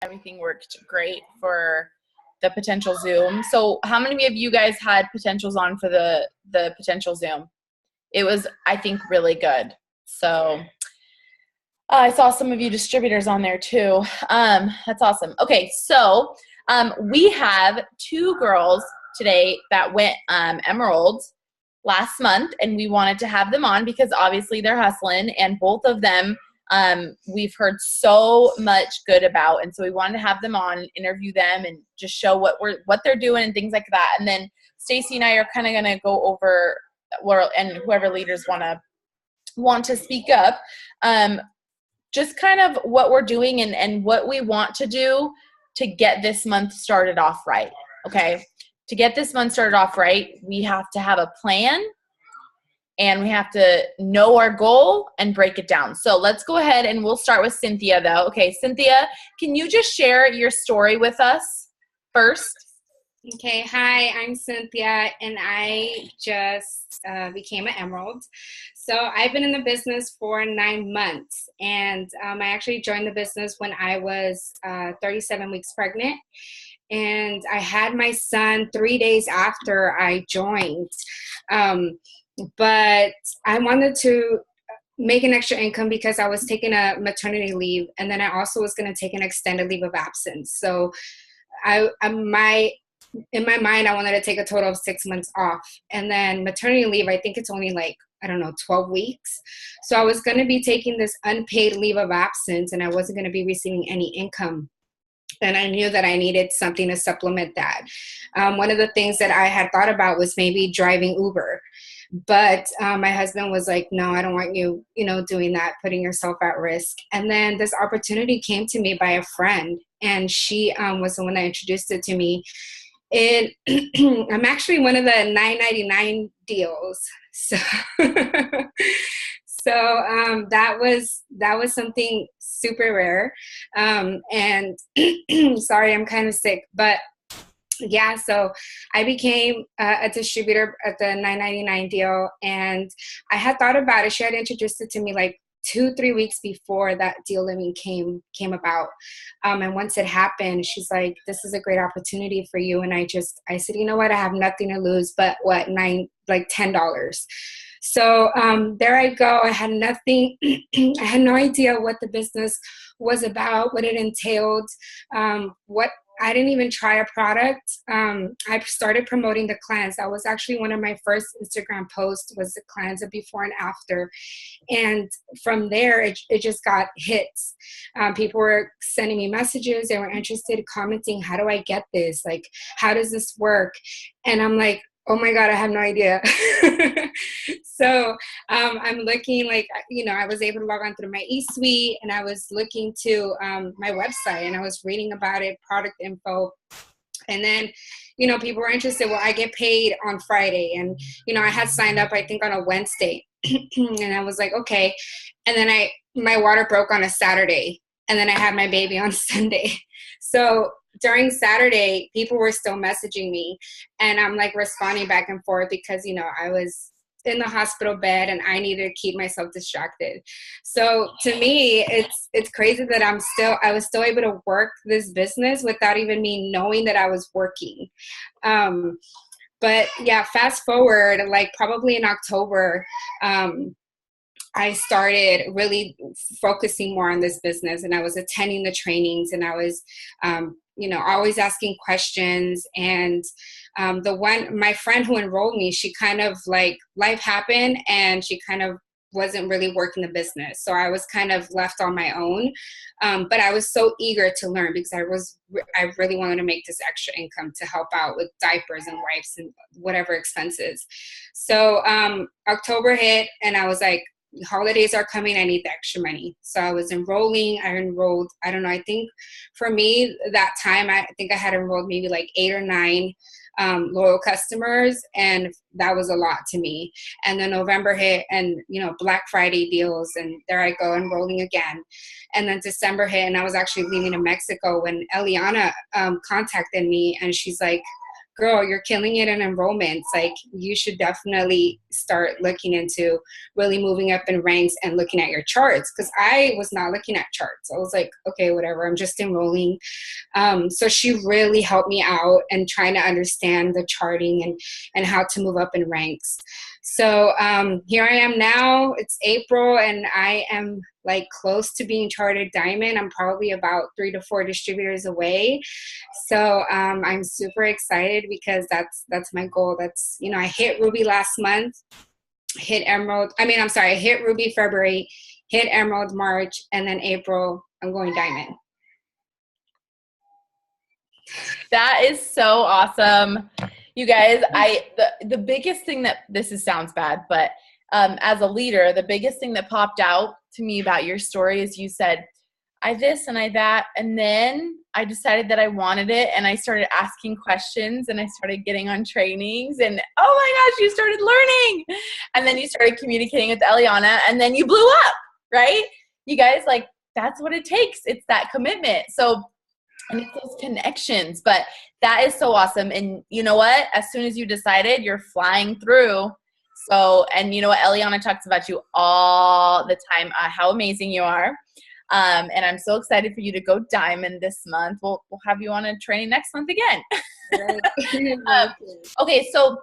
Everything worked great for the potential Zoom. So how many of you guys had potentials on for the potential Zoom? It was, I think, really good. So I saw some of you distributors on there too. That's awesome. Okay, so we have two girls today that went Emerald last month, and we wanted to have them on because obviously they're hustling, and both of them we've heard so much good about, and so we wanted to have them on and interview them and just show what they're doing and things like that. And then Stacy and I are kind of going to go over, and whoever leaders want to speak up, just kind of what we're doing and what we want to do to get this month started off right. Okay, to get this month started off right, we have to have a plan. And we have to know our goal and break it down. So let's go ahead and we'll start with Cynthia though. Okay, Cynthia, can you just share your story with us first? Okay, hi, I'm Cynthia, and I just became an Emerald. So I've been in the business for 9 months, and I actually joined the business when I was 37 weeks pregnant. And I had my son 3 days after I joined. But I wanted to make an extra income because I was taking a maternity leave, and then I also was going to take an extended leave of absence. So in my mind, I wanted to take a total of 6 months off. And then maternity leave, I think it's only 12 weeks. So I was going to be taking this unpaid leave of absence, and I wasn't going to be receiving any income. And I knew that I needed something to supplement that. One of the things that I had thought about was maybe driving Uber. But my husband was like, no, I don't want you, doing that, putting yourself at risk. And then this opportunity came to me by a friend, and she was the one that introduced it to me. And I'm actually one of the $9.99 deals. So, that was something super rare. And sorry, I'm kind of sick, but yeah, so I became a distributor at the $9.99 deal, and I had thought about it. She had introduced it to me 2-3 weeks before that deal living came about. And once it happened, she's like, this is a great opportunity for you. And I said, you know what? I have nothing to lose but $10. So there I go. I had nothing. I had no idea what the business was about, what it entailed, I didn't even try a product. I started promoting the cleanse. That was actually one of my first Instagram posts, was the cleanse, a before and after. And from there, it just got hits. People were sending me messages. They were interested, commenting, how do I get this? How does this work? And I'm like, oh my God, I have no idea. So I'm looking I was able to log on through my eSuite, and I was looking to my website, and I was reading about it, product info. And then, people were interested. Well, I get paid on Friday. And, I had signed up, I think on a Wednesday. And I was like, okay. And then my water broke on a Saturday. And then I had my baby on Sunday. So during Saturday, people were still messaging me, and I'm responding back and forth because, I was in the hospital bed and I needed to keep myself distracted. So to me, it's crazy that I was still able to work this business without even me knowing that I was working. But yeah, fast forward, probably in October, I started really focusing more on this business, and I was attending the trainings, and I was, always asking questions. And my friend who enrolled me, she kind of life happened, and she kind of wasn't really working the business. So I was kind of left on my own. But I was so eager to learn because I really wanted to make this extra income to help out with diapers and wipes and whatever expenses. So October hit, and I was like, holidays are coming, I need the extra money. So I was enrolling. I enrolled, I don't know, I think for me that time, I think I had enrolled maybe 8 or 9 loyal customers, and that was a lot to me. And then November hit, and Black Friday deals, and there I go enrolling again. And then December hit, and I was actually leaving to Mexico when Eliana contacted me, and she's like, girl, you're killing it in enrollments. Like, you should definitely start looking into really moving up in ranks and looking at your charts. Because I was not looking at charts. I was like, okay, whatever, I'm just enrolling. So she really helped me out and trying to understand the charting and how to move up in ranks. So here I am now. It's April, and I am like close to being chartered diamond. I'm probably about 3 to 4 distributors away. So I'm super excited because that's my goal. That's, you know, I hit ruby last month, hit emerald. I hit ruby February, hit emerald March, and then April I'm going diamond. That is so awesome. You guys, the biggest thing that sounds bad, but as a leader, the biggest thing that popped out to me about your story is you said, I this and I that, and then I decided that I wanted it, and I started asking questions, and I started getting on trainings, and oh my gosh, you started learning, and then you started communicating with Eliana, and then you blew up, right? You guys, like, that's what it takes. It's that commitment. So, and it's those connections, but that is so awesome. And you know what? As soon as you decided, you're flying through. So, and you know what? Eliana talks about you all the time, how amazing you are. And I'm so excited for you to go diamond this month. We'll have you on a training next month again. Okay, so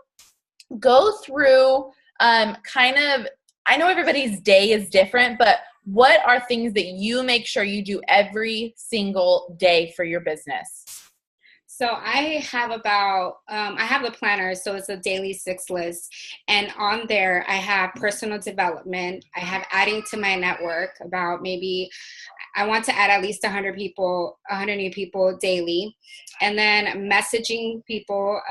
go through kind of, I know everybody's day is different, but what are things that you make sure you do every single day for your business? So I have I have a planner, so it's a daily 6 list. And on there, I have personal development. I have adding to my network about maybe, I want to add at least 100 new people daily. And then messaging people.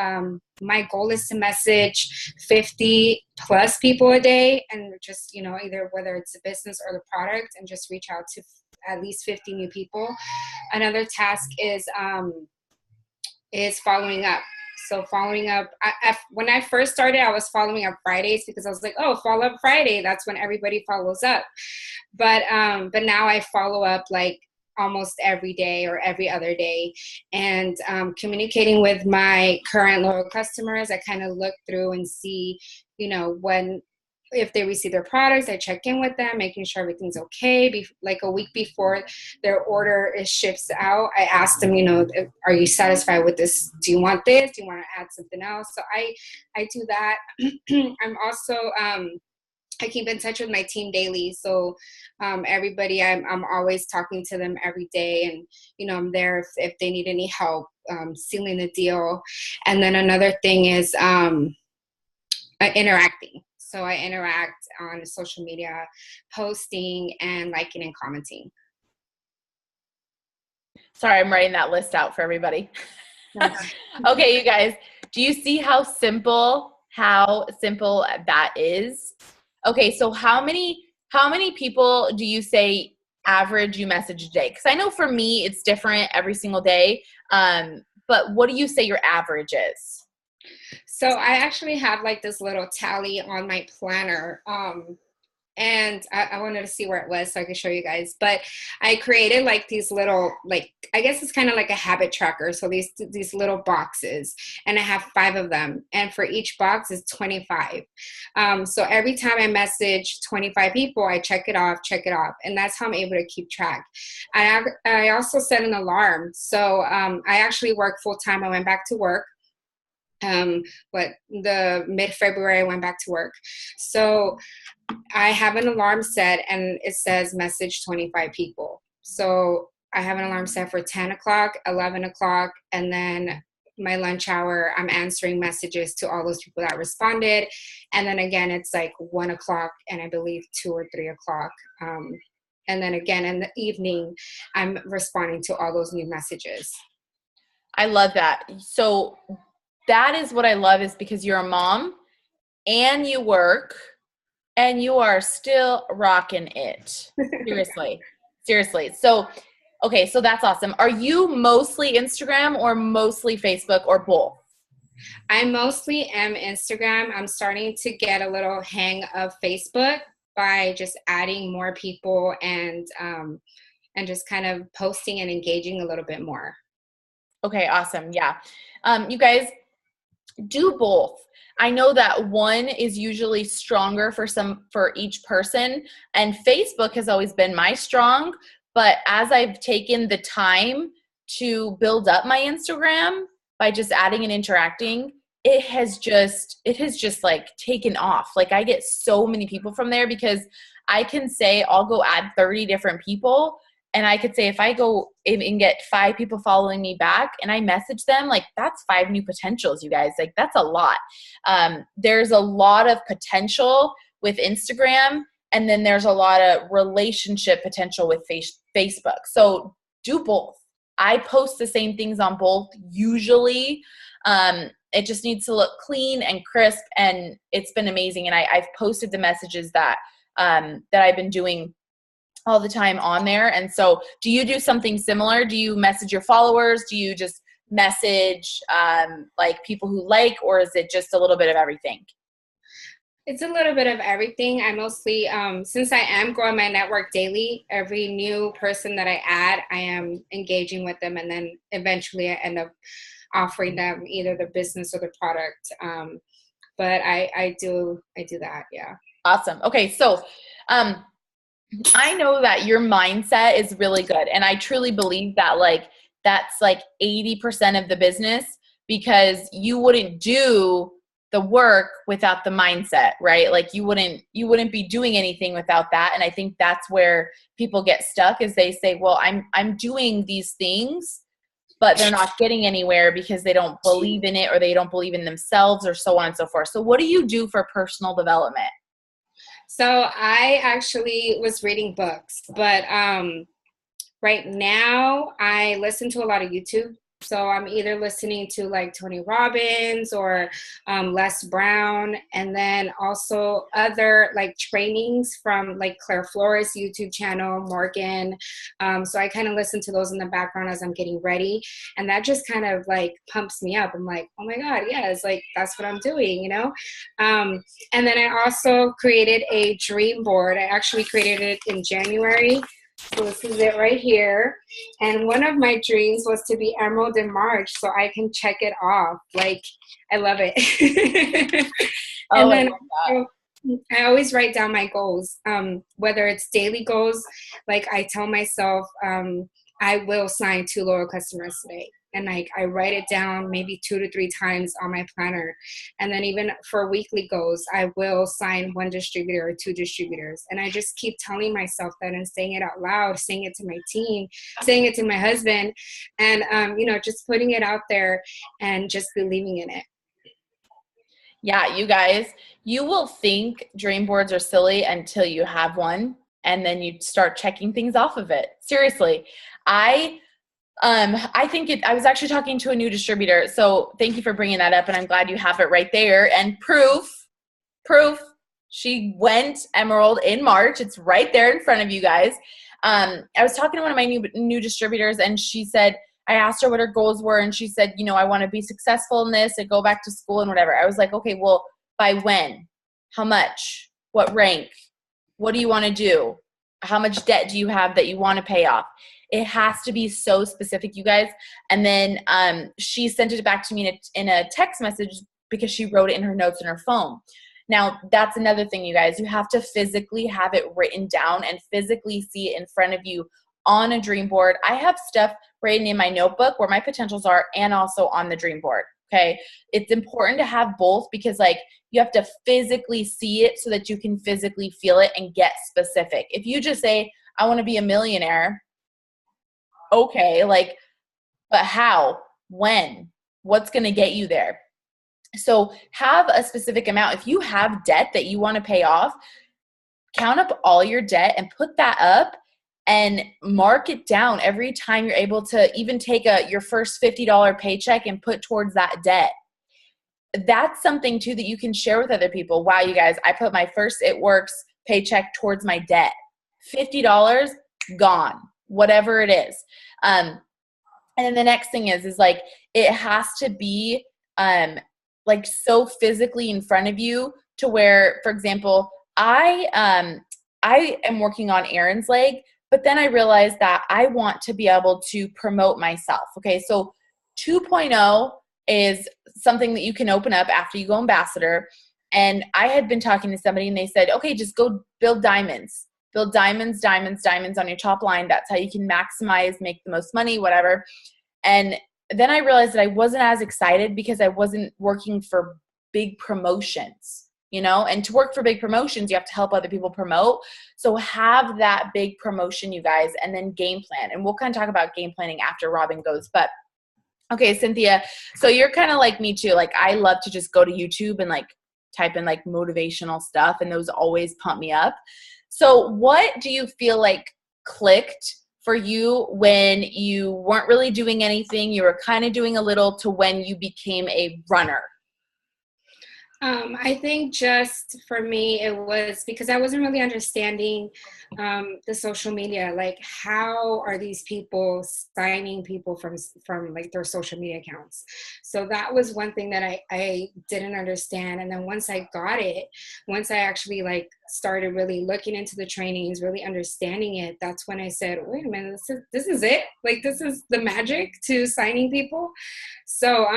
My goal is to message 50 plus people a day, and just, you know, either whether it's a business or the product, and just reach out to at least 50 new people. Another task is following up. So following up, when I first started, I was following up Fridays because I was like, oh, follow up Friday. That's when everybody follows up. But now I follow up like almost every day or every other day, and communicating with my current loyal customers. I kind of look through and see, you know, if they receive their products, I check in with them, making sure everything's okay. Like a week before their order ships out, I ask them, you know, are you satisfied with this? Do you want this? Do you want to add something else? So I do that. I'm also, I keep in touch with my team daily. So everybody, I'm always talking to them every day. And, you know, I'm there if they need any help sealing the deal. And then another thing is interacting. So I interact on social media, posting and liking and commenting. Sorry, I'm writing that list out for everybody. Okay, you guys, do you see how simple that is? Okay, so how many people do you say average you message a day? Because I know for me it's different every single day. But what do you say your average is? So I actually have like this little tally on my planner. And I wanted to see where it was so I could show you guys. But I created like these little, like, I guess it's kind of like a habit tracker. So these little boxes, and I have 5 of them. And for each box is 25. So every time I message 25 people, I check it off. And that's how I'm able to keep track. I also set an alarm. So I actually work full time. I went back to work. But the mid-February I went back to work. So I have an alarm set, and it says message 25 people. So I have an alarm set for 10 o'clock, 11 o'clock, and then my lunch hour, I'm answering messages to all those people that responded. And then again, it's like 1 o'clock and I believe 2 or 3 o'clock. And then again in the evening, I'm responding to all those new messages. I love that. So that is what I love, is because you're a mom and you work and you are still rocking it. Seriously. So, okay, so that's awesome. Are you mostly Instagram or mostly Facebook or both? I mostly am Instagram. I'm starting to get a little hang of Facebook by just adding more people and just kind of posting and engaging a little bit more. Okay, awesome. Yeah. You guys, do both. I know that one is usually stronger for each person, and Facebook has always been my strong, but as I've taken the time to build up my Instagram by just adding and interacting, it has just like taken off. Like I get so many people from there because I can say I'll go add 30 different people, and I could say if I go in and get 5 people following me back and I message them, like that's 5 new potentials, you guys. Like that's a lot. There's a lot of potential with Instagram, and then there's a lot of relationship potential with Facebook. So do both. I post the same things on both usually. It just needs to look clean and crisp, and it's been amazing. And I've posted the messages that I've been doing all the time on there. And so do you do something similar? Do you message your followers? Do you just message like people who like, or is it just a little bit of everything? It's a little bit of everything. I mostly, since I am growing my network daily, every new person that I add, I am engaging with them, and then eventually I end up offering them either the business or the product. But I do that. Yeah. Awesome. Okay. So, I know that your mindset is really good. And I truly believe that that's like 80% of the business, because you wouldn't do the work without the mindset, right? Like you wouldn't be doing anything without that. And I think that's where people get stuck, is they say, well, I'm doing these things, but they're not getting anywhere because they don't believe in it, or they don't believe in themselves, or so on and so forth. So what do you do for personal development? So I actually was reading books, but right now I listen to a lot of YouTube. So I'm either listening to like Tony Robbins or Les Brown, and then also other like trainings from like Claire Flores YouTube channel, Morgan. So I kind of listen to those in the background as I'm getting ready, and that just kind of like pumps me up. I'm like, oh my God, yeah, it's like that's what I'm doing, you know. And then I also created a dream board. I actually created it in January. So this is it right here. And one of my dreams was to be Emerald in March, so I can check it off. Like, I love it. Oh, And then I love I always write down my goals, whether it's daily goals. Like I tell myself, I will sign 2 loyal customers today. And like I write it down maybe 2 to 3 times on my planner. And then even for weekly goals, I will sign 1 distributor or 2 distributors. And I just keep telling myself that and saying it out loud, saying it to my team, saying it to my husband, and just putting it out there and just believing in it. Yeah, you guys, you will think dream boards are silly until you have one, and then you start checking things off of it. Seriously. I think I was actually talking to a new distributor. So thank you for bringing that up. And I'm glad you have it right there. And proof, she went Emerald in March. It's right there in front of you guys. I was talking to one of my new distributors, and she said, I asked her what her goals were, and she said, I want to be successful in this and go back to school and whatever. I was like, okay, well, by when? How much? What rank? What do you want to do? How much debt do you have that you want to pay off? It has to be so specific, you guys. And then she sent it back to me in a text message, because she wrote it in her notes in her phone. Now, that's another thing, you guys. You have to physically have it written down and physically see it in front of you on a dream board. I have stuff written in my notebook where my potentials are, and also on the dream board. Okay. It's important to have both, because you have to physically see it so that you can physically feel it and get specific. If you just say, I want to be a millionaire, okay, but how? When? What's going to get you there? So have a specific amount. If you have debt that you want to pay off, count up all your debt and put that up and mark it down every time you're able to even take your first $50 paycheck and put towards that debt. That's something too that you can share with other people. Wow, you guys, I put my first It Works paycheck towards my debt. $50 gone, whatever it is. And then the next thing is it has to be so physically in front of you, to where, for example, I am working on Aaron's leg, but then I realized that I want to be able to promote myself. Okay, so 2.0 is something that you can open up after you go ambassador. And I had been talking to somebody and they said, okay, just go build diamonds. Build diamonds, diamonds, diamonds on your top line. That's how you can maximize, make the most money, whatever. And then I realized that I wasn't as excited because I wasn't working for big promotions, you know, and to work for big promotions, you have to help other people promote. So have that big promotion, you guys, and then game plan. And we'll kind of talk about game planning after Robin goes. But okay, Cynthia, so you're kind of like me too. Like I love to just go to YouTube and like type in like motivational stuff, and those always pump me up. So what do you feel like clicked for you when you weren't really doing anything, you were kind of doing a little, to when you became a runner? I think just for me, it was because I wasn't really understanding the social media. Like, how are these people signing people from like their social media accounts? So that was one thing that I didn't understand. And then once I got it, once I actually like started really looking into the trainings, really understanding it, that's when I said, wait a minute, this is it? Like, this is the magic to signing people? So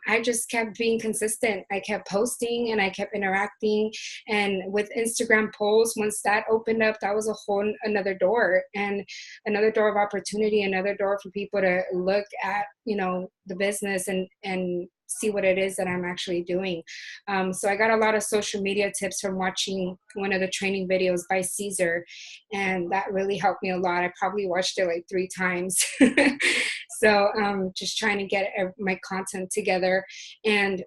I just kept being consistent. I kept posting and I kept interacting. And with Instagram polls, once that opened up, that was a whole another door, and another door of opportunity, another door for people to look at, you know, the business and see what it is that I'm actually doing. So I got a lot of social media tips from watching one of the training videos by Caesar, and that really helped me a lot. I probably watched it like 3 times. So just trying to get my content together, and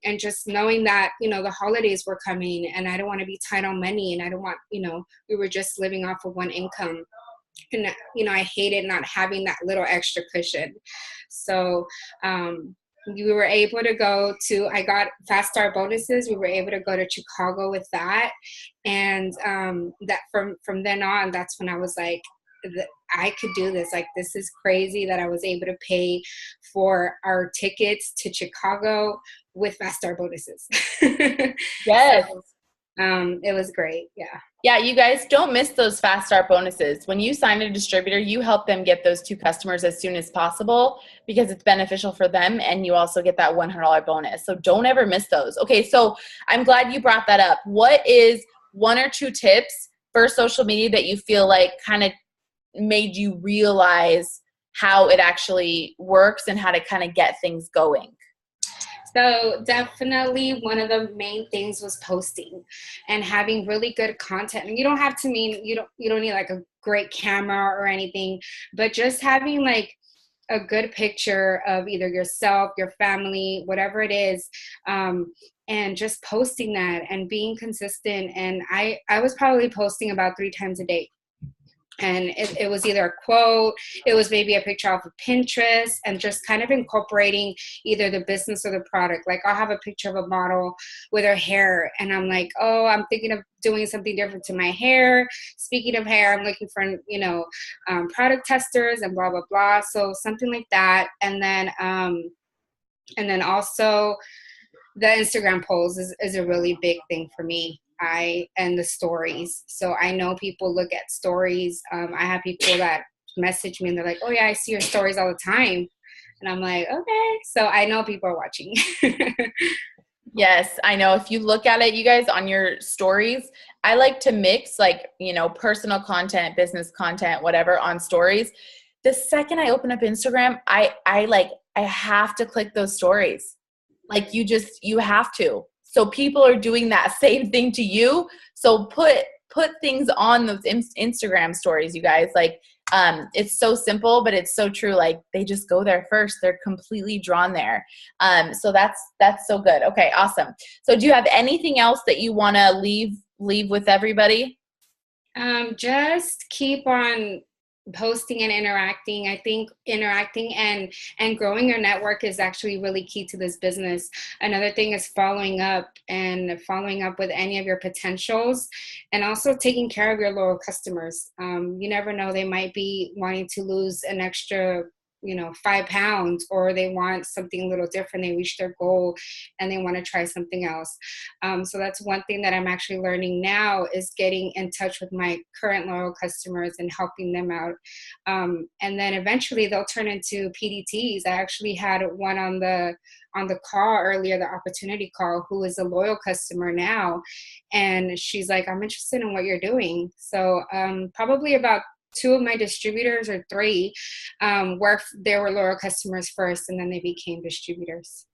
and just knowing that, you know, the holidays were coming and I don't want to be tight on money, and I don't want, you know, we were just living off of one income. And, you know, I hated not having that little extra cushion. So we were able to go to, I got Fast Start bonuses. We were able to go to Chicago with that. And that from then on, that's when I was like, I could do this. Like, this is crazy that I was able to pay for our tickets to Chicago with Fast Start bonuses. Yes. So, it was great. Yeah. Yeah, you guys don't miss those Fast Start bonuses. When you sign a distributor, you help them get those 2 customers as soon as possible because it's beneficial for them, and you also get that $100 bonus. So don't ever miss those. Okay, so I'm glad you brought that up. What is 1 or 2 tips for social media that you feel like kind of made you realize how it actually works and how to kind of get things going? So definitely one of the main things was posting and having really good content. And you don't have to mean, you don't need like a great camera or anything, but just having like a good picture of either yourself, your family, whatever it is, and just posting that and being consistent. And I was probably posting about 3 times a day. And it was either a quote, it was maybe a picture off of Pinterest, and just kind of incorporating either the business or the product. Like, I'll have a picture of a model with her hair, and I'm like, oh, I'm thinking of doing something different to my hair. Speaking of hair, I'm looking for, you know, product testers and blah, blah, blah. So something like that. And then also the Instagram polls is a really big thing for me. And the stories. So I know people look at stories. I have people that message me and they're like, oh yeah, I see your stories all the time. And I'm like, okay. So I know people are watching. Yes, I know. If you look at it, you guys, on your stories, I like to mix like, you know, personal content, business content, whatever on stories. The second I open up Instagram, I have to click those stories. Like, you have to. So people are doing that same thing to you. So put things on those Instagram stories, you guys. Like, it's so simple, but it's so true. Like, they just go there first. They're completely drawn there. So that's so good. Okay, awesome. So do you have anything else that you want to leave with everybody? Just keep on posting and interacting. I think interacting and growing your network is actually really key to this business. Another thing is following up with any of your potentials, and also taking care of your loyal customers. You never know, they might be wanting to lose an extra 5 pounds, or they want something a little different. They reach their goal and they want to try something else. So that's one thing that I'm actually learning now, is getting in touch with my current loyal customers and helping them out. And then eventually they'll turn into PDTs. I actually had one on the call earlier, the opportunity call, who is a loyal customer now. And she's like, I'm interested in what you're doing. So probably about 2 of my distributors, or 3, they were loyal customers first, and then they became distributors.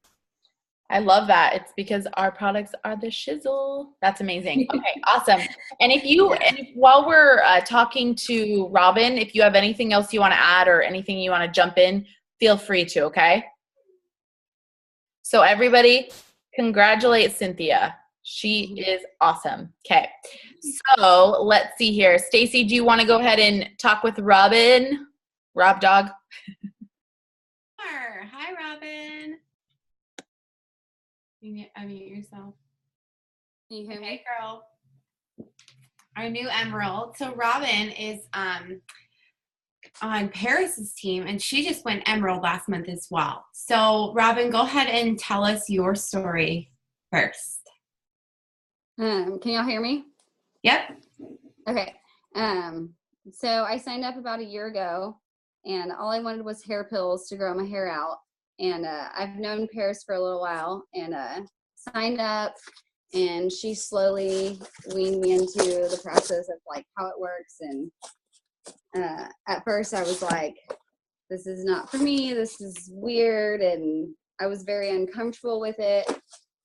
I love that. It's because our products are the shizzle. That's amazing. Okay, awesome. And while we're talking to Robin, if you have anything else you want to add or anything you want to jump in, feel free to, okay? So everybody, congratulate Cynthia. She is awesome. Okay. So let's see here. Stacy, do you want to go ahead and talk with Robin? Rob Dog. Sure. Hi, Robin. You need to unmute yourself. Can you hear me? Hey, girl. Our new Emerald. So Robin is on Paris's team, and she just went Emerald last month as well. So Robin, go ahead and tell us your story first. Can y'all hear me? Yep. Okay. So I signed up about a year ago, and all I wanted was hair pills to grow my hair out. And I've known Paris for a little while, and signed up, and she slowly weaned me into the process of like how it works. And at first I was like, this is not for me, this is weird, and I was very uncomfortable with it,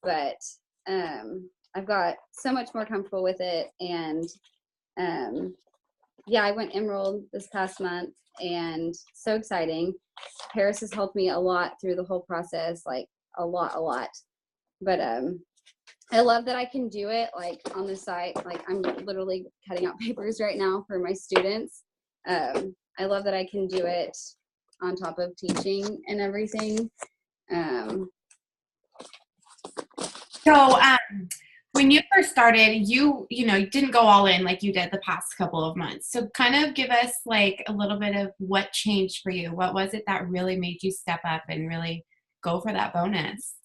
but I've got so much more comfortable with it. And I went Emerald this past month, and so exciting. Paris has helped me a lot through the whole process, like a lot. But I love that I can do it like on the site. Like I'm literally cutting out papers right now for my students. I love that I can do it on top of teaching and everything. When you first started, you didn't go all in like you did the past couple of months. So kind of give us like a little bit of what changed for you. What was it that really made you step up and really go for that bonus?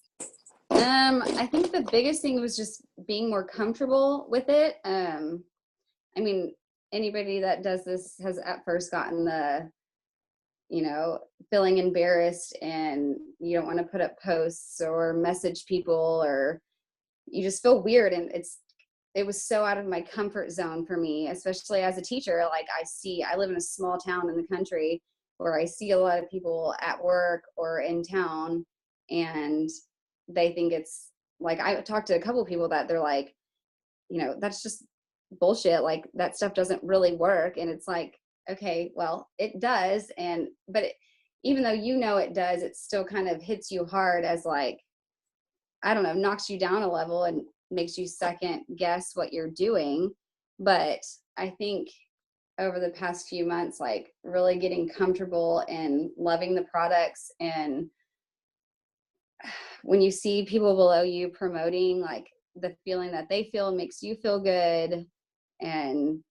I think the biggest thing was just being more comfortable with it. I mean, anybody that does this has at first gotten the, feeling embarrassed, and you don't want to put up posts or message people, or you just feel weird. And it was so out of my comfort zone for me, especially as a teacher. Like I live in a small town in the country where I see a lot of people at work or in town, and they think it's like, I talked to a couple of people that they're like, that's just bullshit. Like that stuff doesn't really work. And it's like, okay, well, it does. But even though it does, it still kind of hits you hard as like, I don't know, knocks you down a level and makes you second guess what you're doing. But I think over the past few months, like really getting comfortable and loving the products, and when you see people below you promoting, like the feeling that they feel makes you feel good. And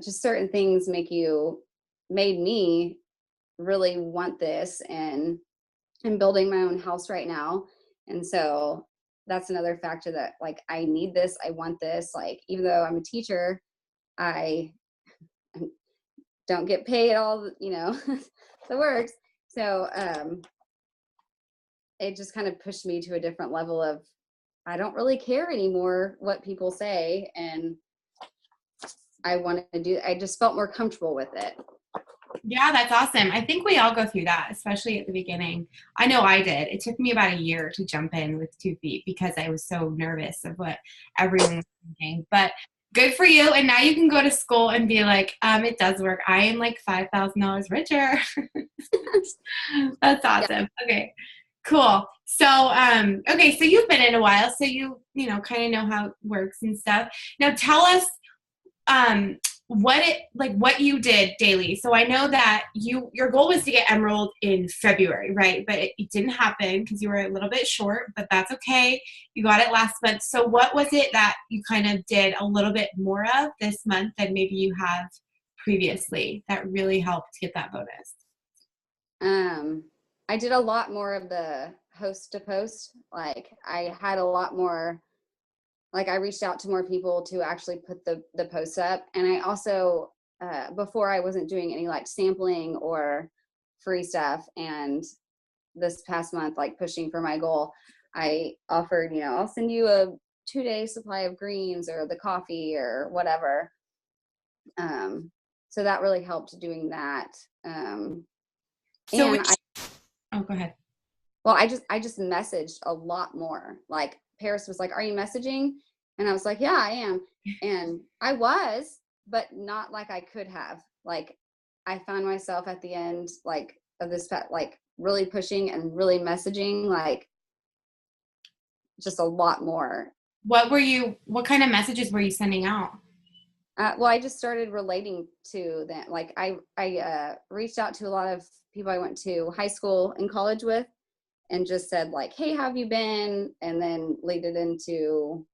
just certain things made me really want this. And I'm building my own house right now. And so that's another factor that like, I need this, I want this. Like, even though I'm a teacher, I don't get paid all, the works. So it just kind of pushed me to a different level of, I don't really care anymore what people say. And I just felt more comfortable with it. Yeah, that's awesome. I think we all go through that, especially at the beginning. I know I did. It took me about a year to jump in with 2 feet because I was so nervous of what everyone was thinking. But good for you. And now you can go to school and be like, it does work. I am like $5,000 richer. That's awesome. Yeah. Okay, cool. So, okay, so you've been in a while, so you kind of know how it works and stuff. Now tell us what you did daily. So I know that your goal was to get Emerald in February, right? But it didn't happen because you were a little bit short, but that's okay. You got it last month. So what was it that you kind of did a little bit more of this month than maybe you have previously that really helped get that bonus? I did a lot more of the host to post. Like I had a lot more, like I reached out to more people to actually put the posts up. And I also, before I wasn't doing any like sampling or free stuff. And this past month, like pushing for my goal, I offered, I'll send you a 2-day supply of greens or the coffee or whatever. So that really helped doing that. So, And go ahead. well, I just messaged a lot more. Like Paris was like, "Are you messaging?" And I was like, "Yeah, I am." And I was, but not like I could have. Like I found myself at the end, like of this, like really pushing and really messaging, like just a lot more. What kind of messages were you sending out? Well, I just started relating to them. Like I reached out to a lot of people I went to high school and college with, and just said like, "Hey, how have you been?" And then lead it into,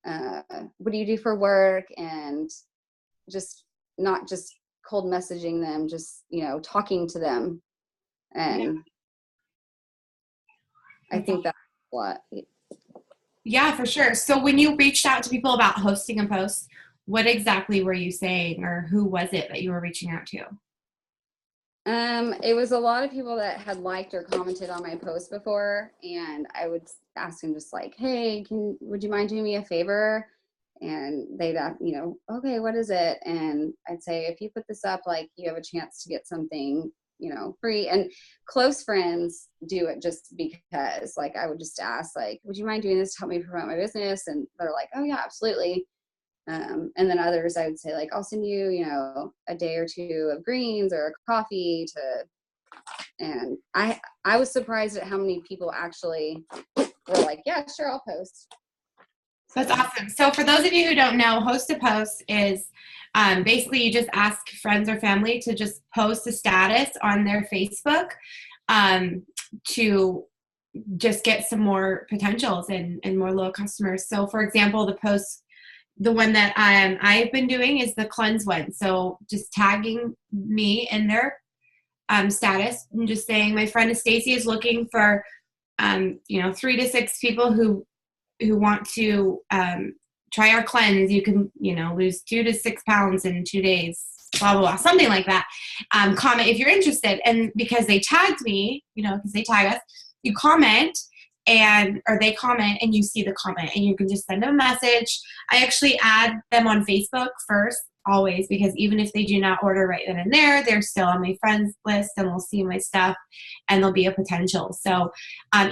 "What do you do for work?" And just not just cold messaging them, just talking to them. And I think that's what. Yeah, for sure. So when you reached out to people about hosting a post, what exactly were you saying, or who was it that you were reaching out to? It was a lot of people that had liked or commented on my post before, and I would ask them just like, "Hey, would you mind doing me a favor?" And they'd "Okay, what is it?" And I'd say, "If you put this up, like you have a chance to get something, free." And close friends do it just because, like, I would just ask, like, "Would you mind doing this to help me promote my business?" And they're like, "Oh yeah, absolutely." And then others, I would say like, "I'll send you, a day or two of greens or a coffee to," and I was surprised at how many people actually were like, "Yeah, sure, I'll post." That's awesome. So for those of you who don't know, host a post is basically you just ask friends or family to just post a status on their Facebook to just get some more potentials and more loyal customers. So for example, the one that I've been doing is the cleanse one. So just tagging me in their status and just saying, "My friend Stacy is looking for 3 to 6 people who want to try our cleanse. You can lose 2 to 6 pounds in 2 days." Blah blah blah, something like that. Comment if you're interested, and because they tagged me, because they tag us, you comment. Or they comment and you see the comment and you can just send them a message. I actually add them on Facebook first, always, because even if they do not order right then and there, they're still on my friends list and will see my stuff and they'll be a potential. So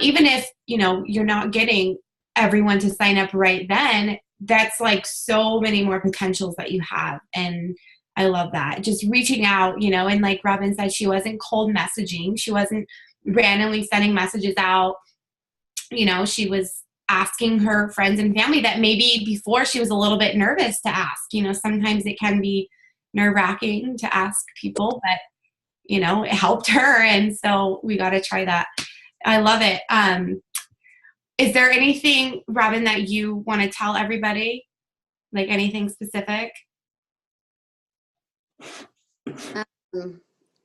even if, you're not getting everyone to sign up right then, that's like so many more potentials that you have. And I love that. Just reaching out, and like Robin said, she wasn't cold messaging. She wasn't randomly sending messages out. She was asking her friends and family that maybe before she was a little bit nervous to ask. Sometimes it can be nerve-wracking to ask people, but, it helped her. And so we got to try that. I love it. Is there anything, Robin, that you want to tell everybody? Like anything specific?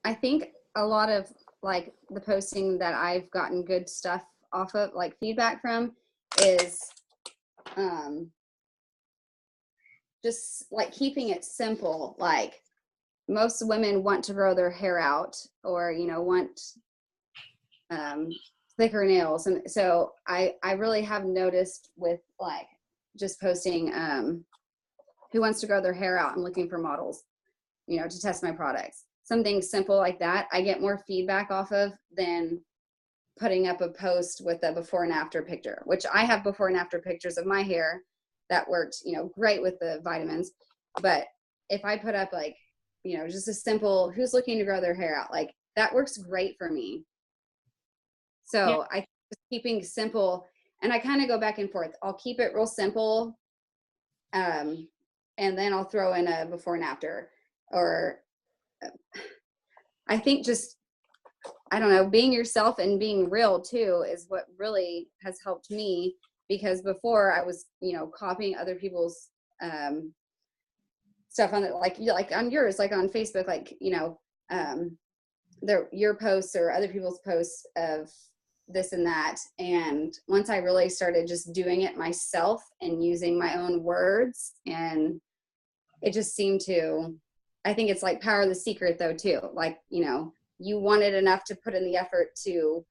I think a lot of like the posting that I've gotten good stuff off of, like feedback from, is just like keeping it simple. Like most women want to grow their hair out or want thicker nails, and so I really have noticed with like just posting who wants to grow their hair out and looking for models to test my products. Something simple like that I get more feedback off of than putting up a post with a before and after picture, which I have before and after pictures of my hair that worked, great with the vitamins. But if I put up like, just a simple, who's looking to grow their hair out, like that works great for me. So I just keeping simple, and I kind of go back and forth. I'll keep it real simple. And then I'll throw in a before and after, or I think just, I don't know, being yourself and being real too is what really has helped me, because before I was, copying other people's stuff on it, like on yours, like on Facebook, like, your posts or other people's posts of this and that. And once I really started just doing it myself and using my own words, and it just seemed to, I think it's like power of the secret though too. Like, you know, you want it enough to put in the effort to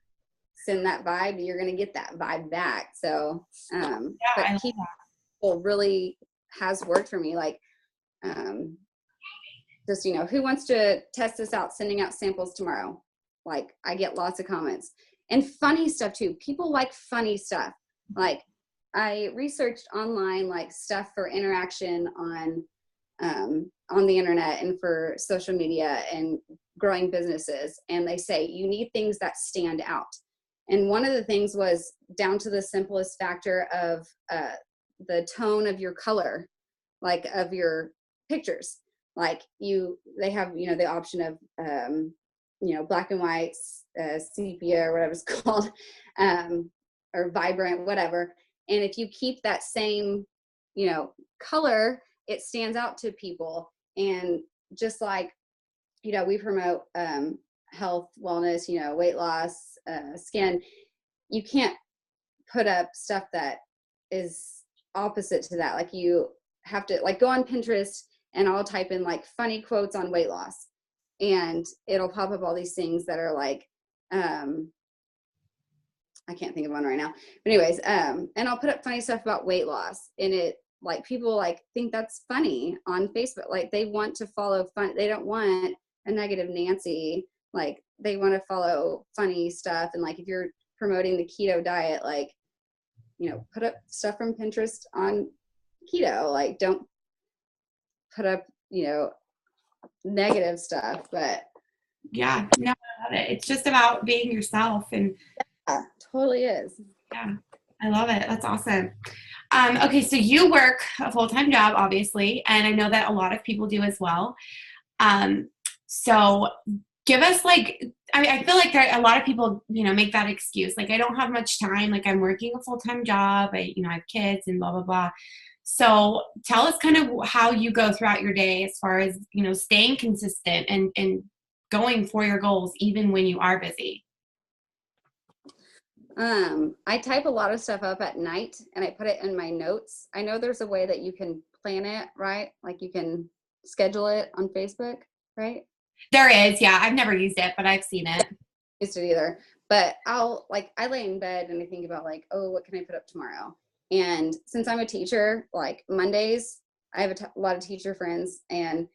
send that vibe, you're going to get that vibe back. So, but people really has worked for me. Like, just, you know, who wants to test this out, sending out samples tomorrow? Like, I get lots of comments. And funny stuff too. People like funny stuff. Like, I researched online, like, stuff for interaction on the internet and for social media and growing businesses. And they say you need things that stand out. And one of the things was down to the simplest factor of the tone of your color, like of your pictures. Like they have, you know, the option of, you know, black and white, sepia or whatever it's called, or vibrant, whatever. And if you keep that same, you know, color, it stands out to people. And just like, you know, we promote health, wellness, you know, weight loss, skin, you can't put up stuff that is opposite to that. Like, you have to, like, go on Pinterest and I'll type in like funny quotes on weight loss, and it'll pop up all these things that are like, I can't think of one right now, but anyways, and I'll put up funny stuff about weight loss, and it, like, people like think that's funny on Facebook. Like, they want to follow fun. They don't want a negative Nancy. Like, they want to follow funny stuff. And like, if you're promoting the keto diet, like, you know, put up stuff from Pinterest on keto. Like, don't put up, you know, negative stuff. But yeah, no, I love it. It's just about being yourself. And yeah, totally is. Yeah, I love it. That's awesome. Okay, so you work a full-time job, obviously, and I know that a lot of people do as well. So give us, like, I feel like a lot of people, you know, make that excuse. Like, I don't have much time. Like, I'm working a full-time job. I have kids and blah, blah, blah. So tell us kind of how you go throughout your day as far as, you know, staying consistent and going for your goals, even when you are busy. I type a lot of stuff up at night and I put it in my notes. I know there's a way that you can plan it, right? Like, you can schedule it on Facebook, right? There is, yeah. I've never used it, but I've seen it. Used it either. But I lay in bed and I think about, like, oh, what can I put up tomorrow? And since I'm a teacher, like, Mondays, I have a lot of teacher friends, and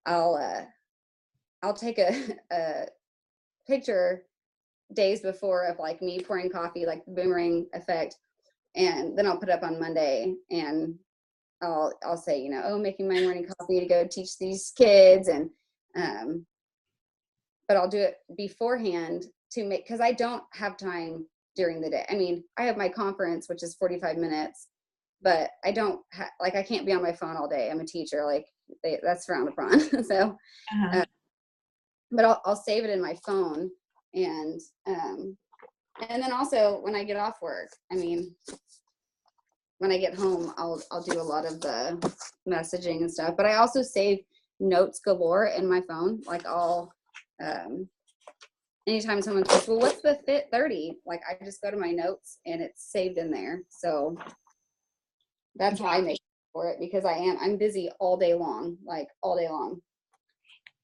I'll take a picture days before of, like, me pouring coffee, like the boomerang effect, and then I'll put up on Monday, and I'll say, you know, oh, making my morning coffee to go teach these kids, and but I'll do it beforehand to make, because I don't have time during the day. I mean, I have my conference, which is 45 minutes, but I don't like, I can't be on my phone all day. I'm a teacher, like, that's frowned upon. So, but I'll save it in my phone. And then also when I get off work, I mean, when I get home, I'll do a lot of the messaging and stuff, but I also save notes galore in my phone. Like, I'll, anytime someone says, well, what's the Fit 30? Like, I just go to my notes and it's saved in there. So that's why I make for it, because I'm busy all day long, like all day long.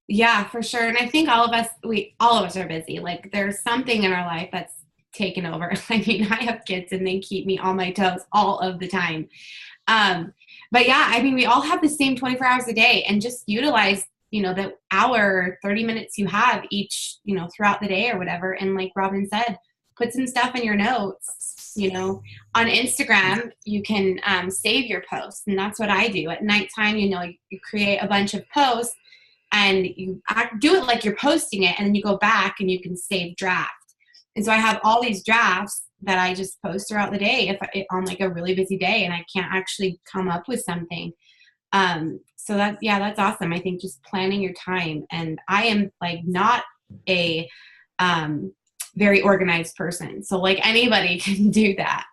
Yeah, for sure. And I think all of us are busy. Like, there's something in our life that's taken over. I mean, I have kids and they keep me on my toes all of the time. But yeah, I mean, we all have the same 24 hours a day, and just utilize, you know, the hour, 30 minutes you have each, you know, throughout the day or whatever. And like Robin said, put some stuff in your notes. You know, on Instagram, you can save your posts. And that's what I do at nighttime. You know, you create a bunch of posts and you do it like you're posting it, and then you go back and you can save draft. And so I have all these drafts that I just post throughout the day on like a really busy day and I can't actually come up with something. So that's awesome. I think just planning your time, and I am like not a very organized person. So like anybody can do that.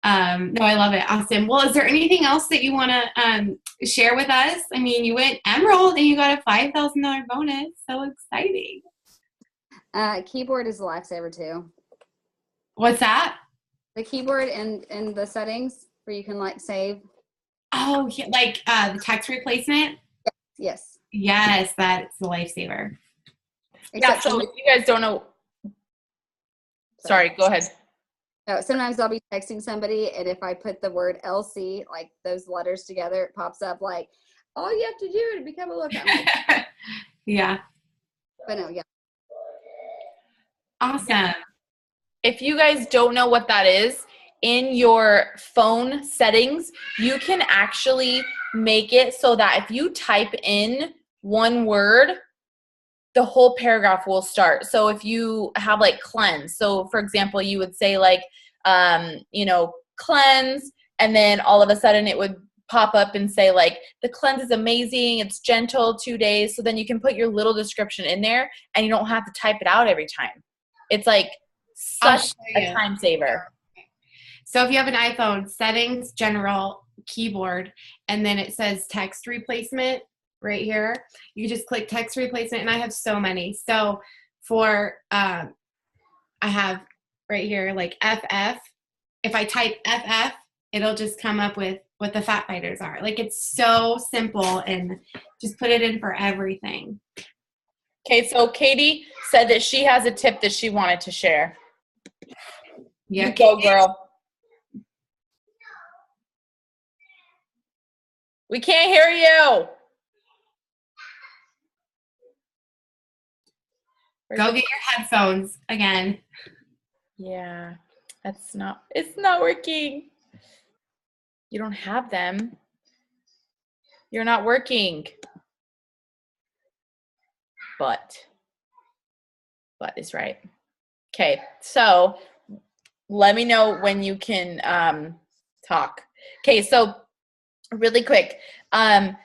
No, I love it. Awesome. Well, is there anything else that you want to share with us? I mean, you went Emerald and you got a $5,000 bonus. So exciting. Keyboard is a lifesaver too. What's that? The keyboard and the settings where you can like save. Oh, like the text replacement? Yes. Yes, that's a lifesaver. Yeah, so if you guys don't know, sorry, go ahead. No, sometimes I'll be texting somebody, and if I put the word LC, like those letters together, it pops up like, all you have to do to become a lookup. Like, yeah. but no, yeah. Awesome. If you guys don't know what that is, in your phone settings, you can actually make it so that if you type in one word, the whole paragraph will start. So if you have like cleanse, so for example, you would say like, cleanse, and then all of a sudden it would pop up and say like, the cleanse is amazing, it's gentle, 2 days. So then you can put your little description in there and you don't have to type it out every time. It's like such a time saver. So if you have an iPhone, settings, general, keyboard, and then it says text replacement right here, you just click text replacement, and I have so many. So for I have right here like FF. If I type FF, it'll just come up with what the fat fighters are. Like, it's so simple, and just put it in for everything. Okay, so Katie said that she has a tip that she wanted to share. Yeah, you go, girl. We can't hear you. Go get your headphones again. Yeah, it's not working. You don't have them. You're not working. But is right. Okay, so let me know when you can talk. Okay, so really quick. Man,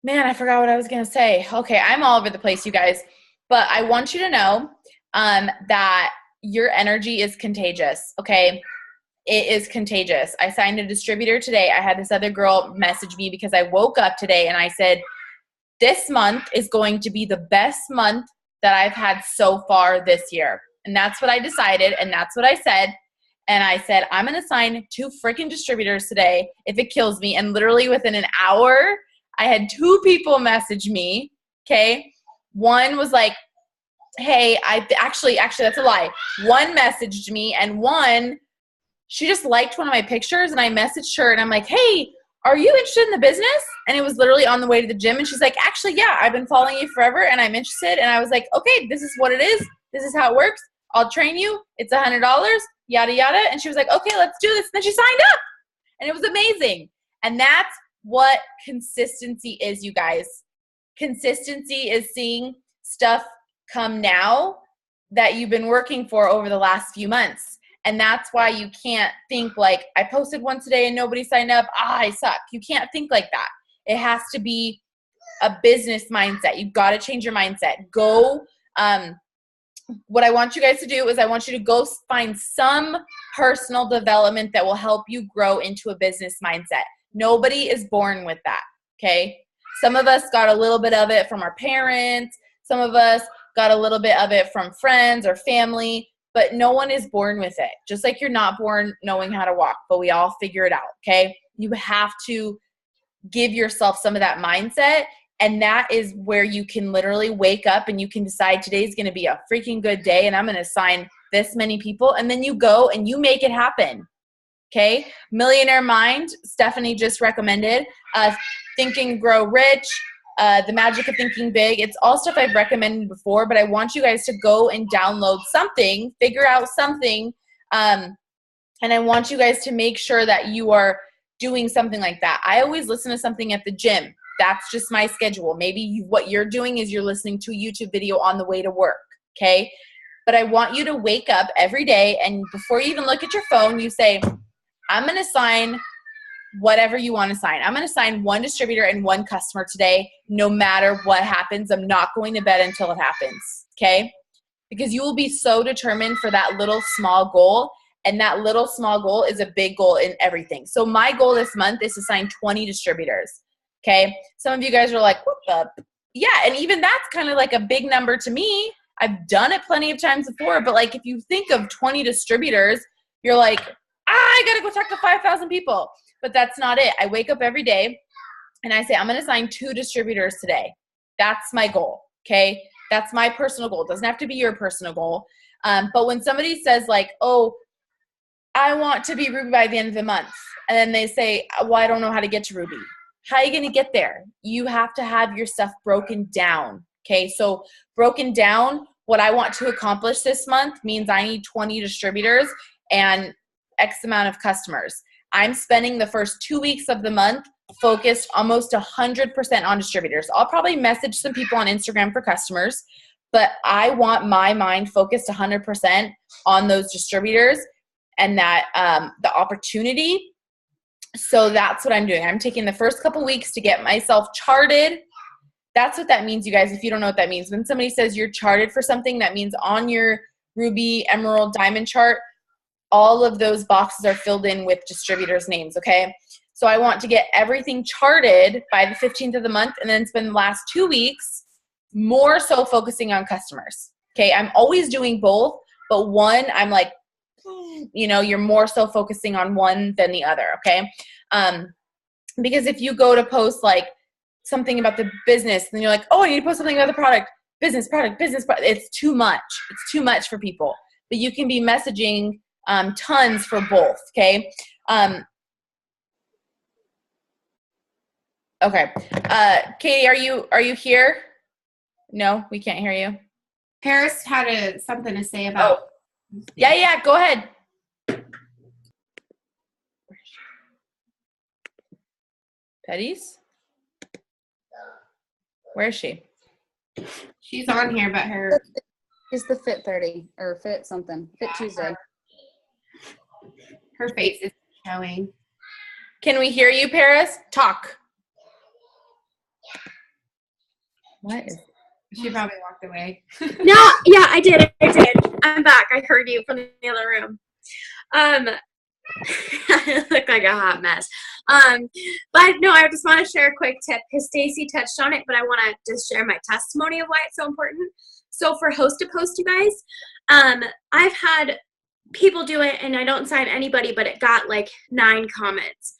I forgot what I was going to say. Okay, I'm all over the place, you guys. But I want you to know that your energy is contagious, okay? It is contagious. I signed a distributor today. I had this other girl message me because I woke up today and I said, this month is going to be the best month that I've had so far this year. And that's what I decided, and that's what I said. And I said, I'm going to sign 2 freaking distributors today if it kills me. And literally within an hour, I had 2 people message me, okay? One was like, hey, actually, that's a lie. One messaged me, and one, she just liked one of my pictures, and I messaged her, and I'm like, hey, are you interested in the business? And it was literally on the way to the gym, and she's like, actually, yeah, I've been following you forever, and I'm interested. And I was like, okay, this is what it is. This is how it works. I'll train you. It's $100, yada, yada. And she was like, okay, let's do this. And then she signed up, and it was amazing. And that's what consistency is, you guys. Consistency is seeing stuff come now that you've been working for over the last few months. And that's why you can't think like, I posted once today and nobody signed up. I suck. You can't think like that. It has to be a business mindset. You've got to change your mindset. Go. What I want you guys to do is I want you to go find some personal development that will help you grow into a business mindset. Nobody is born with that. Okay. Some of us got a little bit of it from our parents. Some of us got a little bit of it from friends or family, but no one is born with it. Just like you're not born knowing how to walk, but we all figure it out, okay? You have to give yourself some of that mindset, and that is where you can literally wake up and you can decide today's going to be a freaking good day and I'm going to sign this many people, and then you go and you make it happen, okay? Millionaire Mind, Stephanie just recommended, Think and Grow Rich, The Magic of Thinking Big. It's all stuff I've recommended before, but I want you guys to go and download something, figure out something, and I want you guys to make sure that you are doing something like that. I always listen to something at the gym. That's just my schedule. Maybe what you're doing is you're listening to a YouTube video on the way to work, okay? But I want you to wake up every day, and before you even look at your phone, you say, I'm going to sign whatever you want to sign. I'm going to sign 1 distributor and 1 customer today, no matter what happens. I'm not going to bed until it happens, okay? Because you will be so determined for that little small goal, and that little small goal is a big goal in everything. So my goal this month is to sign 20 distributors, okay? Some of you guys are like, what the? Yeah, and even that's kind of like a big number to me. I've done it plenty of times before, but like if you think of 20 distributors, you're like, I got to go talk to 5,000 people. But that's not it. I wake up every day and I say, I'm going to sign 2 distributors today. That's my goal. Okay. That's my personal goal. It doesn't have to be your personal goal. But when somebody says like, oh, I want to be Ruby by the end of the month. And then they say, well, I don't know how to get to Ruby. How are you going to get there? You have to have your stuff broken down. Okay. So broken down, what I want to accomplish this month means I need 20 distributors and X amount of customers. I'm spending the first 2 weeks of the month focused almost 100% on distributors. I'll probably message some people on Instagram for customers, but I want my mind focused 100% on those distributors and that the opportunity. So that's what I'm doing. I'm taking the first couple weeks to get myself charted. That's what that means, you guys, if you don't know what that means. When somebody says you're charted for something, that means on your Ruby, Emerald, Diamond chart, all of those boxes are filled in with distributors' names, okay? So I want to get everything charted by the 15th of the month and then spend the last 2 weeks more so focusing on customers, okay? I'm always doing both, but one, I'm like, you know, you're more so focusing on one than the other, okay? Because if you go to post like something about the business, then you're like, oh, I need to post something about the product, business, product. It's too much. It's too much for people. But you can be messaging tons for both, okay? Okay. Katie, are you here? No, we can't hear you. Paris had something to say about. Oh. Yeah, go ahead. Petty's? Where is she? She's on here, but her. It's the Fit 30 or Fit something. Fit Tuesday. Her face is showing. Can we hear you, Paris? Talk. What is? She probably walked away. No, yeah, I did. I'm back. I heard you from the other room. I look like a hot mess. But no, I just want to share a quick tip because Stacy touched on it, but I want to just share my testimony of why it's so important. So for Host to Post, you guys, I've had people do it and I don't sign anybody, but it got like 9 comments.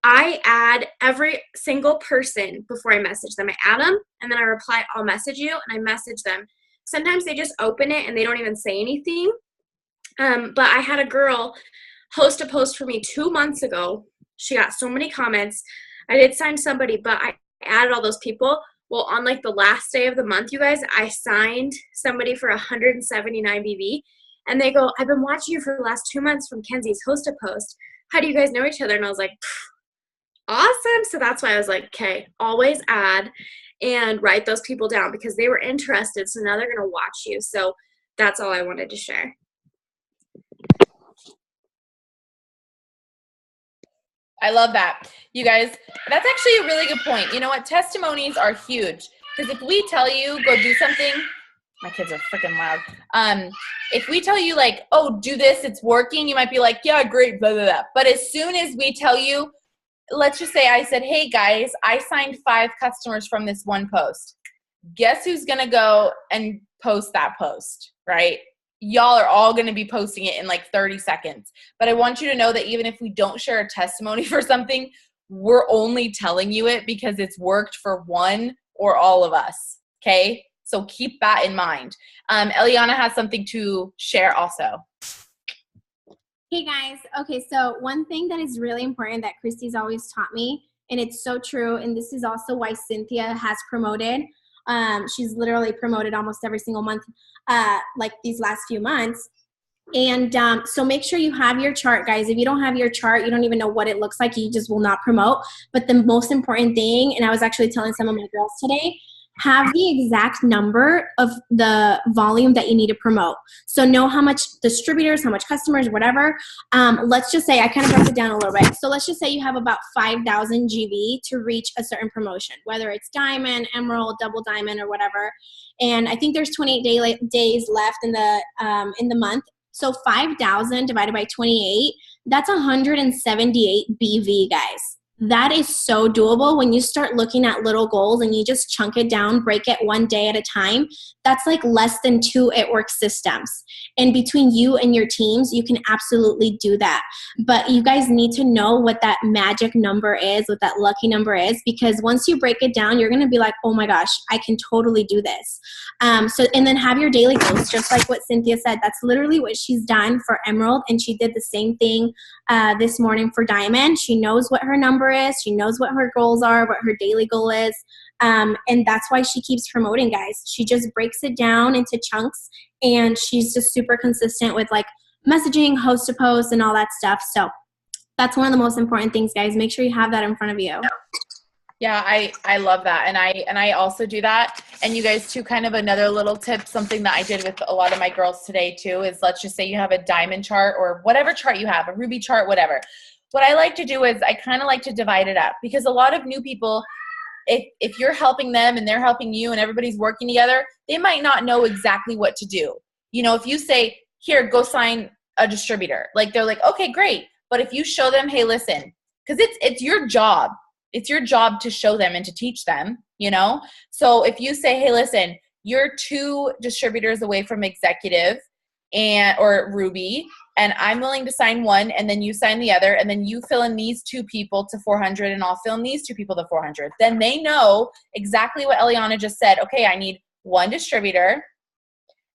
I add every single person before I message them. I add them and then I reply, I'll message you, and I message them. Sometimes they just open it and they don't even say anything. But I had a girl host a post for me 2 months ago. She got so many comments. I did sign somebody, but I added all those people. Well, on like the last day of the month, you guys, I signed somebody for 179 BV. And they go, I've been watching you for the last 2 months from Kenzie's Host a Post. How do you guys know each other? And I was like, awesome. So that's why I was like, okay, always add and write those people down because they were interested. So now they're going to watch you. So that's all I wanted to share. I love that. You guys, that's actually a really good point. You know what? Testimonies are huge because if we tell you, go do something, my kids are freaking loud. If we tell you like, oh, do this, it's working, you might be like, yeah, great, blah, blah, blah. But as soon as we tell you, let's just say I said, hey guys, I signed 5 customers from this one post. Guess who's going to go and post that post, right? Y'all are all going to be posting it in like 30 seconds. But I want you to know that even if we don't share a testimony for something, we're only telling you it because it's worked for one or all of us. Okay? So keep that in mind. Eliana has something to share also. Hey guys. Okay, so one thing that is really important that Christy's always taught me, and it's so true, and this is also why Cynthia has promoted. She's literally promoted almost every single month, like these last few months. And so make sure you have your chart, guys. If you don't have your chart, you don't even know what it looks like. You just will not promote. But the most important thing, and I was actually telling some of my girls today, have the exact number of the volume that you need to promote. So know how much distributors, how much customers, whatever. Let's just say, I kind of broke it down a little bit. So let's just say you have about 5,000 GV to reach a certain promotion, whether it's diamond, emerald, double diamond, or whatever. And I think there's 28 days left in the month. So 5,000 divided by 28, that's 178 BV, guys. that is so doable when you start looking at little goals and you just chunk it down, break it one day at a time. That's like less than 2 It Works systems. And between you and your teams, you can absolutely do that. But you guys need to know what that magic number is, what that lucky number is, because once you break it down, you're going to be like, oh my gosh, I can totally do this. And then have your daily goals, just like what Cynthia said. That's literally what she's done for Emerald, and she did the same thing this morning for Diamond. She knows what her number is. She knows what her goals are, what her daily goal is. And that's why she keeps promoting, guys. She just breaks it down into chunks, and she's just super consistent with like messaging, host to post, and all that stuff. So that's one of the most important things, guys. Make sure you have that in front of you. Yeah, I love that. And I also do that. And you guys too, kind of another little tip, something that I did with a lot of my girls today too, is let's just say you have a diamond chart or whatever chart you have, a ruby chart, whatever. What I like to do is I kind of like to divide it up, because a lot of new people, if you're helping them and they're helping you and everybody's working together, they might not know exactly what to do. You know, if you say, here, go sign a distributor, like they're like, okay, great. But if you show them, hey, listen, because it's your job. It's your job to show them and to teach them, you know? So if you say, hey, listen, you're 2 distributors away from executive or Ruby, and I'm willing to sign one, and then you sign the other, and then you fill in these 2 people to 400, and I'll fill in these 2 people to 400. Then they know exactly what Eliana just said. Okay, I need 1 distributor,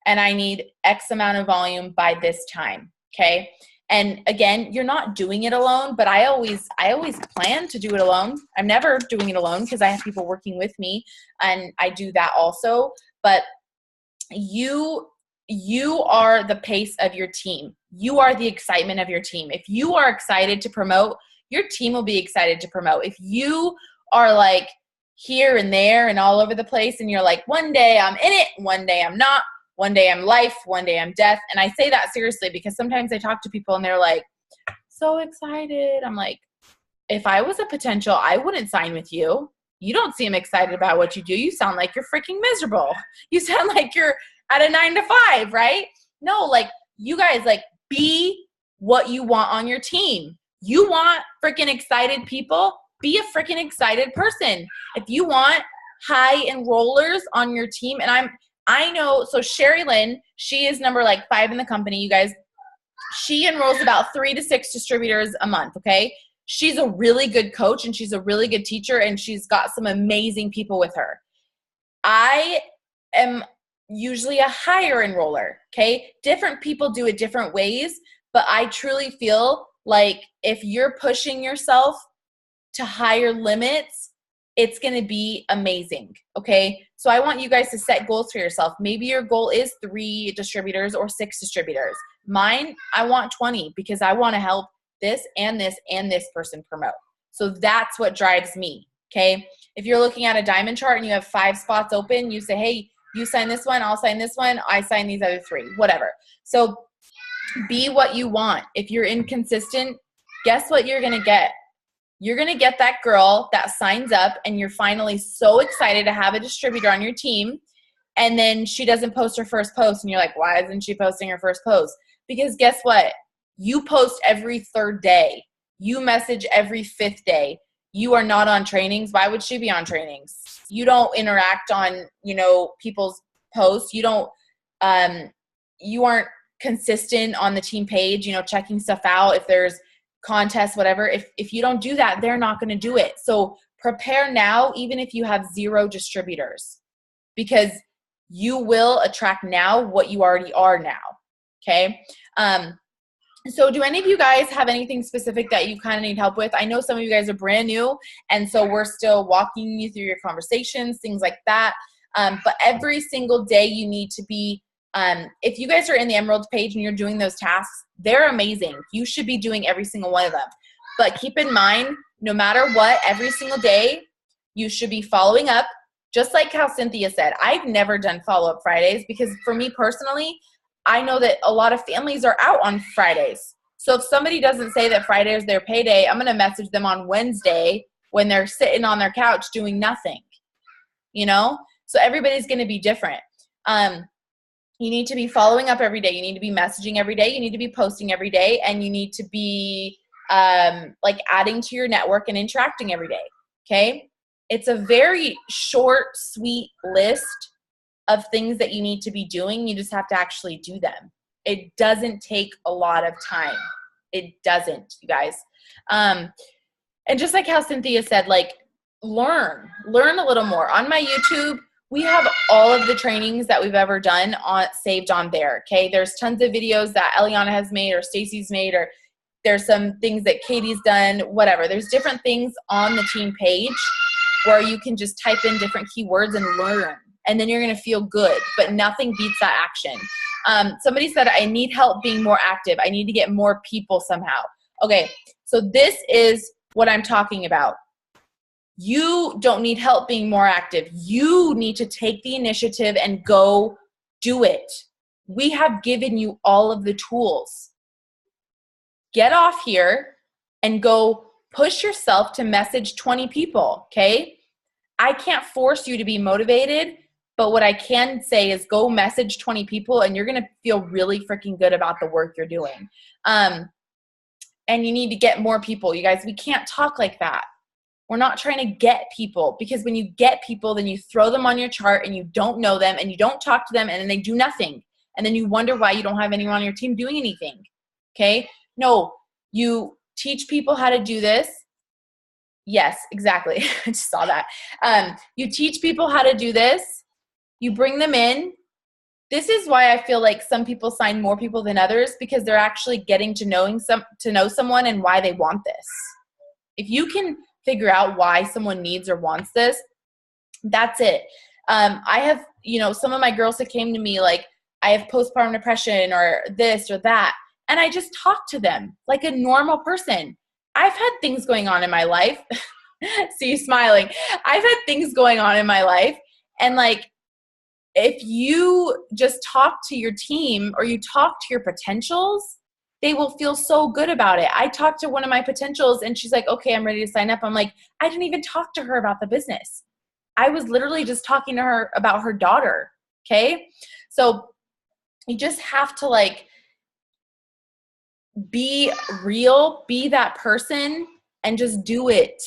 and I need X amount of volume by this time, okay? And again, you're not doing it alone, but I always plan to do it alone. I'm never doing it alone because I have people working with me, and I do that also. But you are the pace of your team. You are the excitement of your team. If you are excited to promote, your team will be excited to promote. If you are like here and there and all over the place, and you're like, one day I'm in it, one day I'm not, one day I'm life, one day I'm death. And I say that seriously because sometimes I talk to people and they're like, so excited. I'm like, if I was a potential, I wouldn't sign with you. You don't seem excited about what you do. You sound like you're freaking miserable. You sound like you're at a 9 to 5, right? No, like you guys, like be what you want on your team. You want freaking excited people? Be a freaking excited person. If you want high enrollers on your team, and I know, so Sherry Lynn, she is number like 5 in the company, you guys. She enrolls about 3 to 6 distributors a month, okay? She's a really good coach, and she's a really good teacher, and she's got some amazing people with her. I am usually a higher enroller, okay? Different people do it different ways, but I truly feel like if you're pushing yourself to higher limits, it's going to be amazing, okay? So I want you guys to set goals for yourself. Maybe your goal is 3 distributors or 6 distributors. Mine, I want 20 because I want to help this and this and this person promote. So that's what drives me, okay? If you're looking at a diamond chart and you have 5 spots open, you say, hey, you sign this one, I'll sign this one, I sign these other 3, whatever. So be what you want. If you're inconsistent, guess what you're going to get? You're going to get that girl that signs up and you're finally so excited to have a distributor on your team, and then she doesn't post her first post and you're like, why isn't she posting her first post? Because guess what? You post every 3rd day. You message every 5th day. You are not on trainings. Why would she be on trainings? You don't interact on, people's posts. You don't, you aren't consistent on the team page, checking stuff out. If there's contests, whatever, if you don't do that, they're not going to do it. So prepare now, even if you have 0 distributors, because you will attract now what you already are now. Okay. So do any of you guys have anything specific that you kind of need help with? I know some of you guys are brand new, and so we're still walking you through your conversations, things like that. But every single day you need to be, if you guys are in the Emerald page and you're doing those tasks, they're amazing. You should be doing every single one of them. But keep in mind, no matter what, every single day, you should be following up. Just like how Cynthia said, I've never done follow-up Fridays because for me personally, I know that a lot of families are out on Fridays. So if somebody doesn't say that Friday is their payday, I'm going to message them on Wednesday when they're sitting on their couch doing nothing, So everybody's going to be different. You need to be following up every day. You need to be messaging every day. You need to be posting every day. And you need to be like adding to your network and interacting every day. Okay. It's a very short, sweet list of things that you need to be doing. You just have to actually do them. It doesn't take a lot of time. It doesn't, you guys. And just like how Cynthia said, like, learn a little more. On my YouTube, we have all of the trainings that we've ever done saved on there. Okay. There's tons of videos that Eliana has made or Stacy's made, or there's some things that Katie's done, whatever. There's different things on the team page where you can just type in different keywords and learn, and then you're going to feel good, but nothing beats that action. Somebody said, I need help being more active. I need to get more people somehow. Okay. So this is what I'm talking about. You don't need help being more active. You need to take the initiative and go do it. We have given you all of the tools. Get off here and go push yourself to message 20 people, okay? I can't force you to be motivated, but what I can say is go message 20 people and you're going to feel really freaking good about the work you're doing. And you need to get more people. You guys, we can't talk like that. We're not trying to get people, because when you get people, then you throw them on your chart and you don't know them and you don't talk to them and then they do nothing. And then you wonder why you don't have anyone on your team doing anything. Okay? No, you teach people how to do this. Yes, exactly. I just saw that. You teach people how to do this. You bring them in. This is why I feel like some people sign more people than others, because they're actually getting to know someone and why they want this. If you can figure out why someone needs or wants this, that's it. I have, some of my girls that came to me like, I have postpartum depression or this or that, and I just talk to them like a normal person. I've had things going on in my life. See you smiling. I've had things going on in my life, and like, if you just talk to your team or you talk to your potentials, they will feel so good about it. I talked to one of my potentials and she's like, okay, I'm ready to sign up. I'm like, I didn't even talk to her about the business. I was literally just talking to her about her daughter. Okay. So you just have to like be real, be that person, and just do it.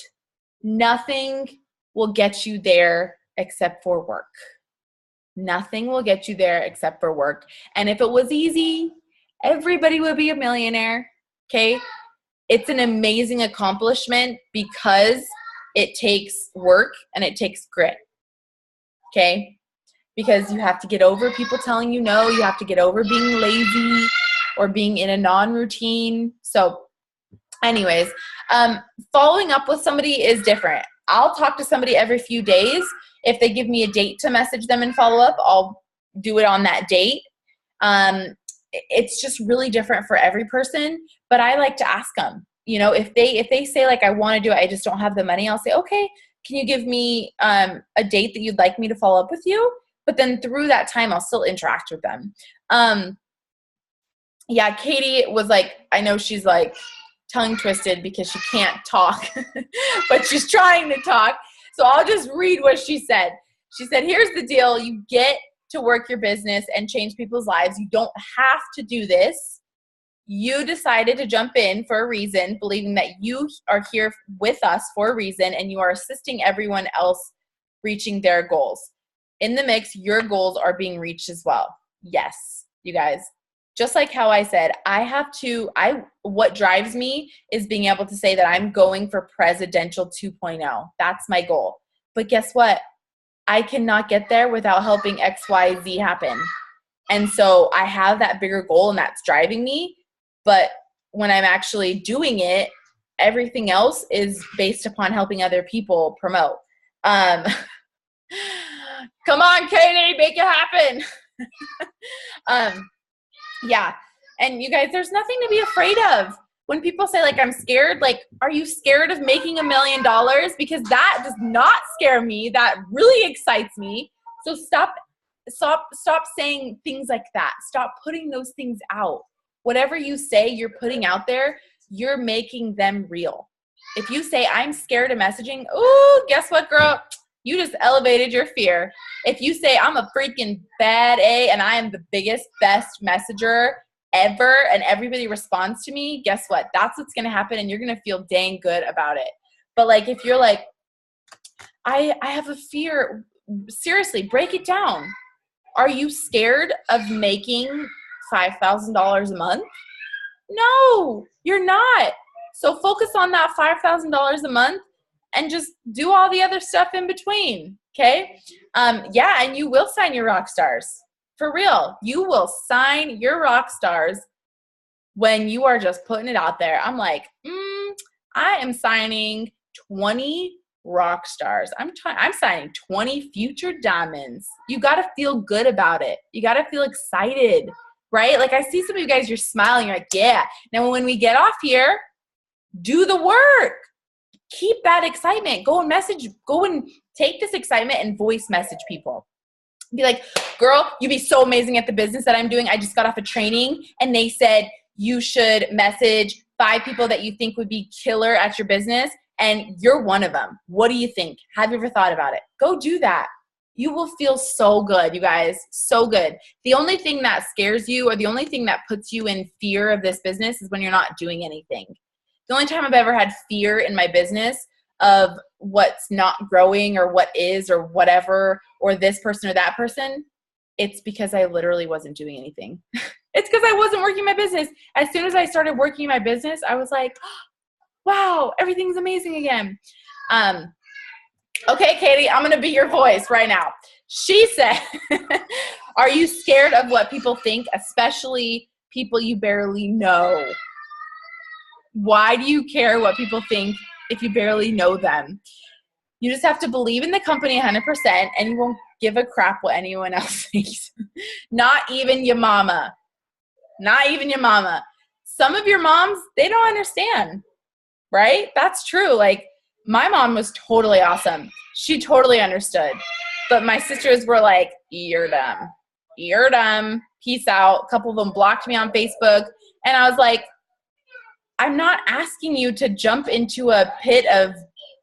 Nothing will get you there except for work. Nothing will get you there except for work. And if it was easy, everybody would be a millionaire. Okay. It's an amazing accomplishment because it takes work and it takes grit. Okay. Because you have to get over people telling you no. You have to get over being lazy or being in a non-routine. So anyways, following up with somebody is different. I'll talk to somebody every few days. If they give me a date to message them and follow up, I'll do it on that date. It's just really different for every person, but I like to ask them, if they say like, I want to do it, I just don't have the money. I'll say, okay, can you give me a date that you'd like me to follow up with you? But then through that time, I'll still interact with them. Yeah, Katie was like, I know she's like tongue twisted because she can't talk, but she's trying to talk. So I'll just read what she said. She said, here's the deal. You get to work your business and change people's lives. You don't have to do this. You decided to jump in for a reason, believing that you are here with us for a reason, and you are assisting everyone else reaching their goals. In the mix, your goals are being reached as well. Yes, you guys. Just like how I said, what drives me is being able to say that I'm going for presidential 2.0. That's my goal. But guess what? I cannot get there without helping XYZ happen. And so I have that bigger goal and that's driving me. But when I'm actually doing it, everything else is based upon helping other people promote. Come on, Katie, make it happen. Yeah. And you guys, there's nothing to be afraid of. When people say like, I'm scared, like, are you scared of making $1 million? Because that does not scare me. That really excites me. So stop saying things like that. Stop putting those things out. Whatever you say you're putting out there, you're making them real. If you say, I'm scared of messaging, oh, guess what, girl? You just elevated your fear. If you say, I'm a freaking bad A and I am the biggest, best messenger ever and everybody responds to me, guess what? That's what's going to happen, and you're going to feel dang good about it. But like if you're like, I have a fear, seriously, break it down. Are you scared of making $5,000 a month? No, you're not. So focus on that $5,000 a month and just do all the other stuff in between. Okay. Yeah. And you will sign your rock stars for real. You will sign your rock stars when you are just putting it out there. I'm like, I am signing 20 rock stars. I'm signing 20 future diamonds. You got to feel good about it. You got to feel excited, right? Like I see some of you guys, you're smiling. You're like, yeah. Now when we get off here, do the work. Keep that excitement. Go and take this excitement and voice message people. Be like, girl, you'd be so amazing at the business that I'm doing. I just got off a training and they said you should message 5 people that you think would be killer at your business. And you're one of them. What do you think? Have you ever thought about it? Go do that. You will feel so good, you guys, so good. The only thing that scares you or the only thing that puts you in fear of this business is when you're not doing anything. The only time I've ever had fear in my business of what's not growing or what is or whatever or this person or that person, it's because I literally wasn't doing anything. It's because I wasn't working my business. As soon as I started working my business, I was like, wow, everything's amazing again. Okay, Katie, I'm going to be your voice right now. She said, are you scared of what people think, especially people you barely know? Why do you care what people think if you barely know them? You just have to believe in the company 100% and you won't give a crap what anyone else thinks. Not even your mama. Not even your mama. Some of your moms, they don't understand, right? That's true. Like my mom was totally awesome. She totally understood. But my sisters were like, you're dumb. You're dumb. Peace out. A couple of them blocked me on Facebook. And I was like, I'm not asking you to jump into a pit of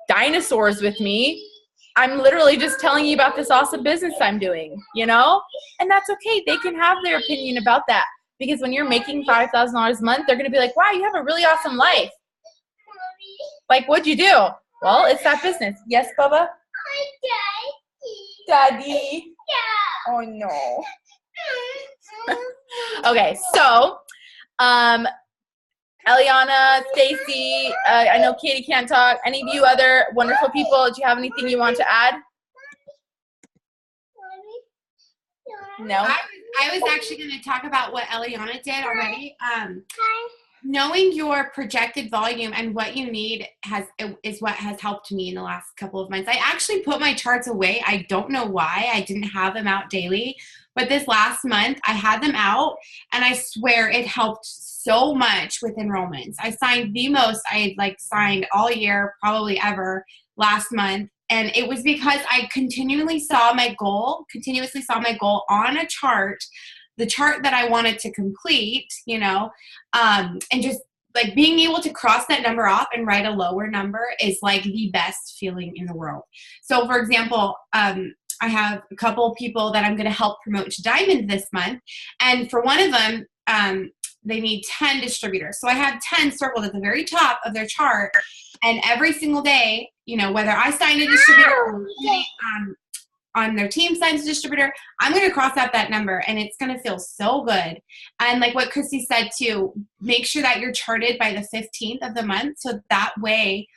dinosaurs with me. I'm literally just telling you about this awesome business I'm doing, you know? And that's okay. They can have their opinion about that. Because when you're making $5,000 a month, they're going to be like, wow, you have a really awesome life. Like, what'd you do? Well, it's that business. Yes, Bubba? Daddy? Yeah. Oh, no. Okay, so, Eliana, Stacy, I know Katie can't talk. Any of you other wonderful people, do you have anything you want to add? No? I was actually going to talk about what Eliana did already. Knowing your projected volume and what you need is what has helped me in the last couple of months. I actually put my charts away. I don't know why. I didn't have them out daily. But this last month, I had them out, and I swear it helped so much with enrollments. I signed the most I had signed all year, probably ever, last month. And it was because I continuously saw my goal on a chart, the chart that I wanted to complete, and just being able to cross that number off and write a lower number is the best feeling in the world. So for example, I have a couple people that I'm going to help promote to Diamond this month. And for one of them, they need 10 distributors. So I have 10 circled at the very top of their chart. And every single day, whether I sign a distributor or on their team signs a distributor, I'm going to cross out that number, and it's going to feel so good. And like what Christy said too, make sure that you're charted by the 15th of the month. So that way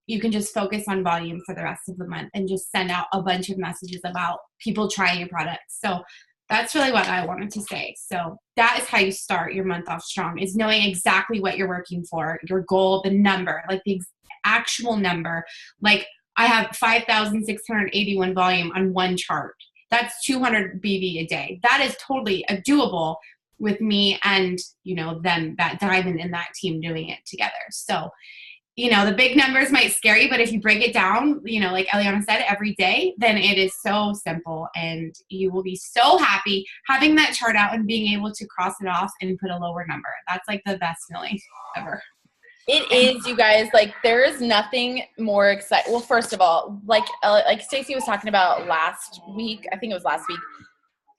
you can just focus on volume for the rest of the month and just send out a bunch of messages about people trying your products. So that's really what I wanted to say. So that is how you start your month off strong, is knowing exactly what you're working for, your goal, the number, the actual number. I have 5,681 volume on one chart. That's 200 BV a day. That is totally doable with me and, them, that Diamond and that team doing it together. So, the big numbers might scare you, but if you break it down, like Eliana said, every day, then it is so simple, and you will be so happy having that chart out and being able to cross it off and put a lower number. That's the best feeling ever. It is, you guys. There is nothing more exciting. Well, first of all, like Stacey was talking about last week, I think it was last week,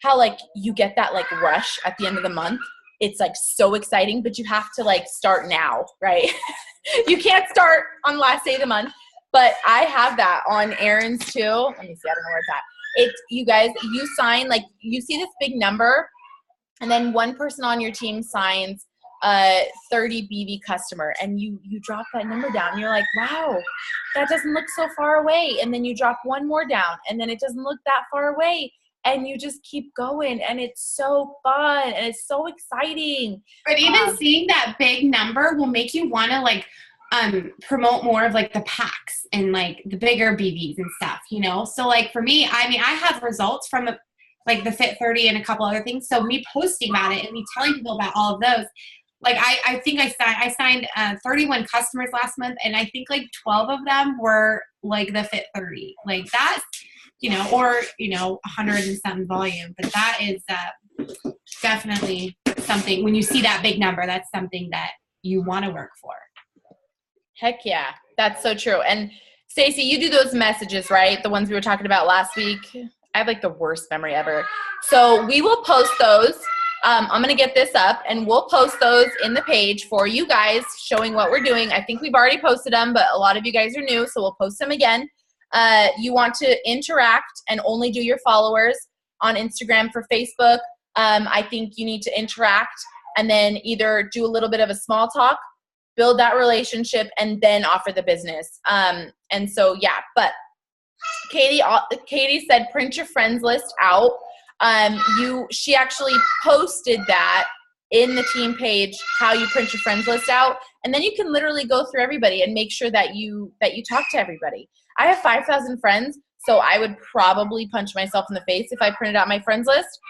how you get that rush at the end of the month. it's like so exciting, but you have to like start now, right? You can't start on the last day of the month. But I have that on Aaron's too. Let me see, I don't know where it's at. It's, you guys, you sign, like, you see this big number, and then one person on your team signs 30 BV customer, and you drop that number down. You're like, wow, that doesn't look so far away. And then you drop one more down, and then it doesn't look that far away. And you just keep going, and it's so fun, and it's so exciting. But even seeing that big number will make you want to, like, promote more of like the packs and like the bigger BVs and stuff, you know? So like for me, I mean, I have results from like the Fit 30 and a couple other things. So me posting about it and me telling people about all of those, like I think I signed 31 customers last month, and I think like 12 of them were like the Fit 30. Like that's, you know, or, you know, 100 and something volume. But that is definitely something, when you see that big number, that's something that you want to work for. Heck yeah, that's so true. And Stacey, you do those messages, right? The ones we were talking about last week. I have like the worst memory ever. So we will post those. I'm going to get this up, and we'll post those in the page for you guys, showing what we're doing. I think we've already posted them, but a lot of you guys are new, so we'll post them again. You want to interact and only do your followers on Instagram. For Facebook, I think you need to interact and then either do a little bit of a small talk, build that relationship, and then offer the business. And so, yeah, but Katie said, print your friends list out. She actually posted that in the team page, how you print your friends list out. And then you can literally go through everybody and make sure that you talk to everybody. I have 5,000 friends, so I would probably punch myself in the face if I printed out my friends list.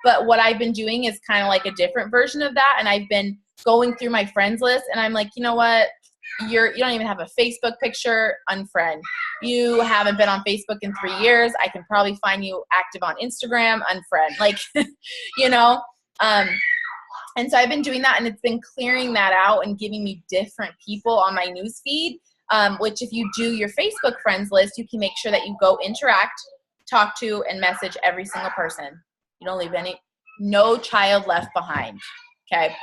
But what I've been doing is kind of like a different version of that. And I've been going through my friends list, and I'm like, you know what? You don't even have a Facebook picture, unfriend. You haven't been on Facebook in 3 years. I can probably find you active on Instagram, unfriend. Like, you know? And so I've been doing that, and it's been clearing that out and giving me different people on my news feed, which if you do your Facebook friends list, you can make sure that you go interact, talk to, and message every single person. You don't leave no child left behind. Okay.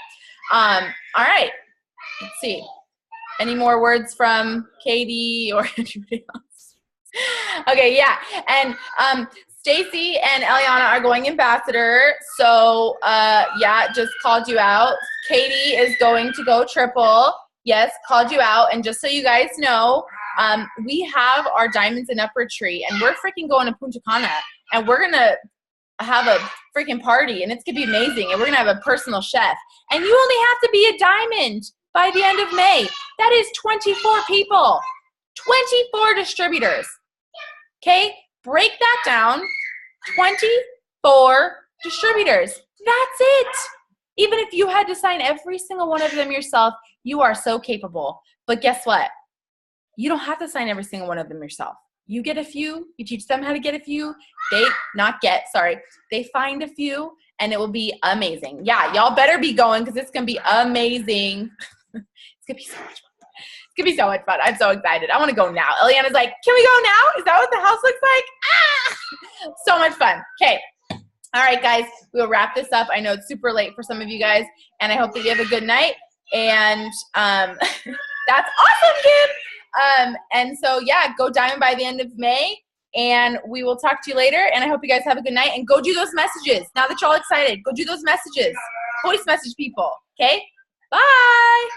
All right. Let's see. Any more words from Katie or anybody else? Okay, yeah. And Stacy and Eliana are going ambassador. So, yeah, just called you out. Katie is going to go triple. Yes, called you out. And just so you guys know, we have our Diamonds in Upper Tree, and we're freaking going to Punta Cana. And we're going to have a freaking party, and it's going to be amazing. And we're going to have a personal chef. And you only have to be a diamond by the end of May. That is 24 people, 24 distributors. Okay, break that down. 24 distributors. That's it. Even if you had to sign every single one of them yourself, you are so capable. But guess what? You don't have to sign every single one of them yourself. You get a few, you teach them how to get a few. They find a few, and it will be amazing. Yeah, y'all better be going, because it's going to be amazing. It's going to be so much fun. It's going to be so much fun. I'm so excited. I want to go now. Eliana's like, can we go now? Is that what the house looks like? Ah! So much fun. Okay. All right, guys. We'll wrap this up. I know it's super late for some of you guys, and I hope that you have a good night. And that's awesome, kid. And so, yeah, go diamond by the end of May, and we will talk to you later. And I hope you guys have a good night, and go do those messages. Now that you're all excited, go do those messages. Voice message people. Okay? Bye.